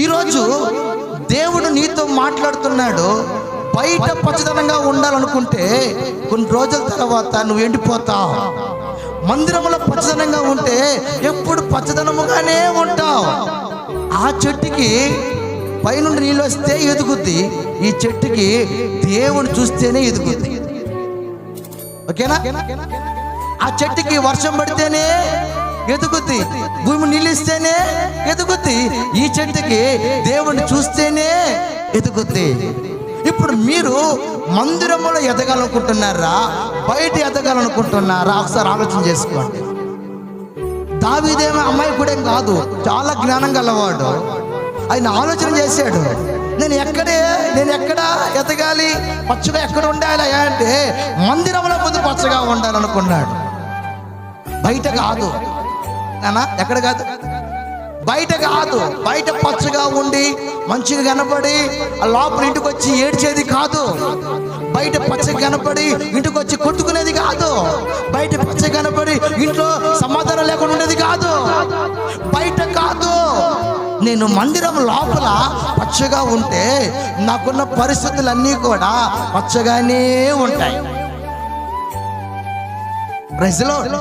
ఈరోజు దేవుడు నీతో మాట్లాడుతున్నాడు. బయట పచ్చదనంగా ఉండాలనుకుంటే కొన్ని రోజుల తర్వాత నువ్వు ఎండిపోతావు. మందిరంలో పచ్చదనంగా ఉంటే ఎప్పుడు పచ్చదనముగానే ఉంటావు. ఆ చెట్టుకి పైనుండి నీళ్ళు వస్తే ఎదుగుద్ది, ఈ చెట్టుకి దేవుని చూస్తేనే ఎదుగుద్ది. ఓకేనా? ఆ చెట్టుకి వర్షం పడితేనే ఎదుగుద్ది, భూమి నిలిస్తేనే ఎదుగుద్ది. ఈ చెట్టుకి దేవుని చూస్తేనే ఎదుగుద్ది. ఇప్పుడు మీరు మందిరములో ఎదగాలనుకుంటున్నారా, బయట ఎదగాలనుకుంటున్నారా? ఒకసారి ఆలోచన చేసుకోండి. దావీదేమో అమాయకుడేం కాదు, చాలా జ్ఞానం గలవాడు. ఆయన ఆలోచన చేశాడు, నేను ఎక్కడ ఎదగాలి, పచ్చగా ఎక్కడ ఉండాలి అంటే మందిరంలో ముందు పచ్చగా ఉండాలనుకున్నాడు. బయట కాదు నానా, ఎక్కడ కాదు, బయట కాదు. బయట పచ్చగా ఉండి మంచిగా కనపడి ఆ లోపల ఇంటికి వచ్చి ఏడ్చేది కాదు. బయట పచ్చగా కనపడి ఇంటికి వచ్చి కొట్టుకునేది కాదు. బయట పచ్చగా కనపడి ఇంట్లో సమాధానం లేకుండా ఉండేది కాదు. బయట కాదు, నేను మందిరం లోపల పచ్చగా ఉంటే నాకున్న పరిస్థితులన్నీ కూడా పచ్చగానే ఉంటాయి. Praise the lord.